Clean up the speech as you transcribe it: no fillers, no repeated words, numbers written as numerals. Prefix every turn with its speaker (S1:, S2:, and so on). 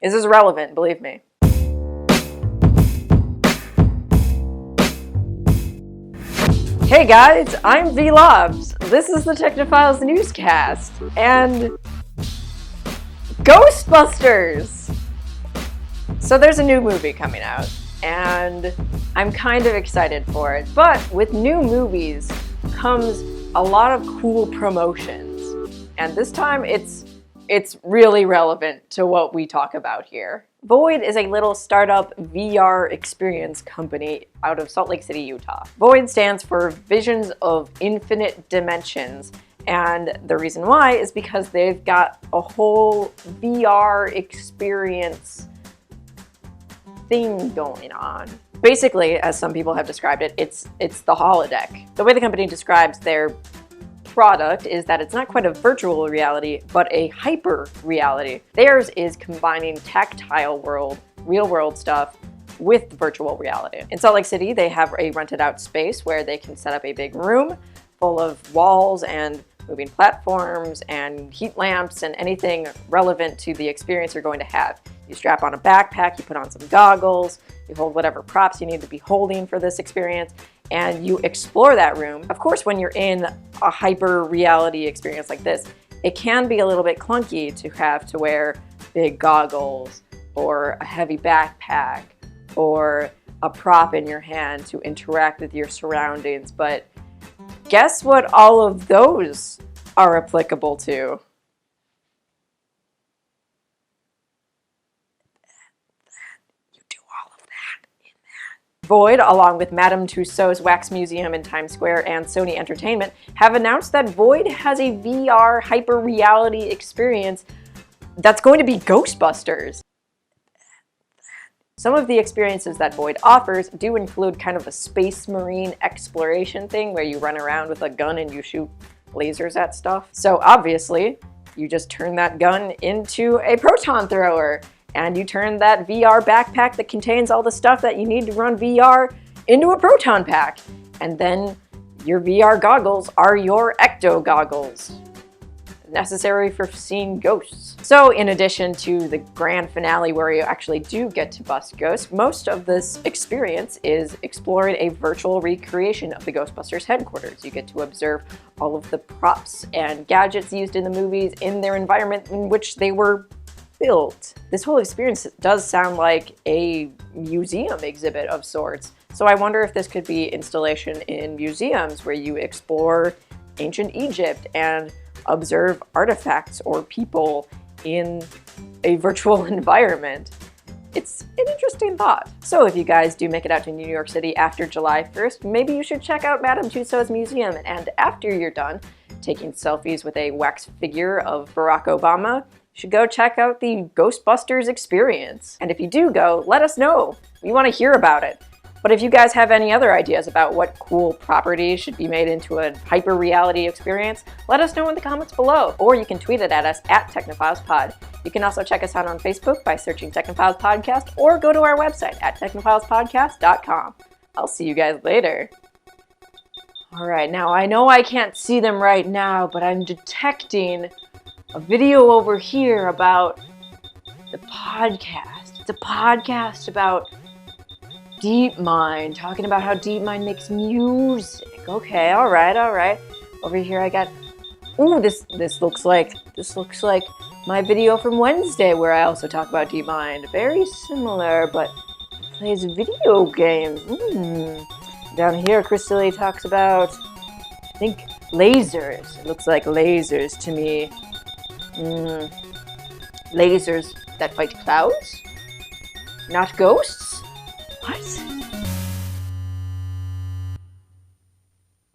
S1: This is relevant, believe me. Hey guys, I'm V-Lobs. This is the Technophiles Newscast, and Ghostbusters! So there's a new movie coming out, and I'm kind of excited for it, but with new movies comes a lot of cool promotions, and this time it's really relevant to what we talk about here. Void is a little startup VR experience company out of Salt Lake City, Utah. Void stands for Visions of Infinite Dimensions, and the reason why is because they've got a whole VR experience thing going on. Basically, as some people have described it, it's the holodeck. The way the company describes their product is that it's not quite a virtual reality, but a hyper reality. Theirs is combining tactile world, real world stuff with virtual reality. In Salt Lake City, they have a rented out space where they can set up a big room full of walls and moving platforms and heat lamps and anything relevant to the experience you're going to have. You strap on a backpack, you put on some goggles, you hold whatever props you need to be holding for this experience, and you explore that room. Of course, when you're in a hyper reality experience like this, it can be a little bit clunky to have to wear big goggles or a heavy backpack or a prop in your hand to interact with your surroundings. But guess what all of those are applicable to? Void, along with Madame Tussauds Wax Museum in Times Square and Sony Entertainment, have announced that Void has a VR hyper-reality experience that's going to be Ghostbusters. Some of the experiences that Void offers do include kind of a space marine exploration thing where you run around with a gun and you shoot lasers at stuff. So obviously, you just turn that gun into a proton thrower, and you turn that VR backpack that contains all the stuff that you need to run VR into a proton pack. And then your VR goggles are your ecto goggles, necessary for seeing ghosts. So in addition to the grand finale where you actually do get to bust ghosts, most of this experience is exploring a virtual recreation of the Ghostbusters headquarters. You get to observe all of the props and gadgets used in the movies in their environment in which they were built. This whole experience does sound like a museum exhibit of sorts. So I wonder if this could be installation in museums where you explore ancient Egypt and observe artifacts or people in a virtual environment. It's an interesting thought. So if you guys do make it out to New York City after July 1st, maybe you should check out Madame Tussauds Museum, and after you're done taking selfies with a wax figure of Barack Obama, you should go check out the Ghostbusters experience. And if you do go, let us know. We want to hear about it. But if you guys have any other ideas about what cool properties should be made into a hyper-reality experience, let us know in the comments below. Or you can tweet it at us at TechnopilesPod. You can also check us out on Facebook by searching Technophiles Podcast, or go to our website at technophilespodcast.com. I'll see you guys later. Alright, now I know I can't see them right now, but I'm detecting a video over here about the podcast. It's a podcast about DeepMind, talking about how DeepMind makes music. Okay, all right. Over here I got, ooh, this looks like my video from Wednesday where I also talk about DeepMind. Very similar, but it plays video games. Down here, Crystal talks about, I think, lasers. It looks like lasers to me. Lasers that fight clouds? Not ghosts? What?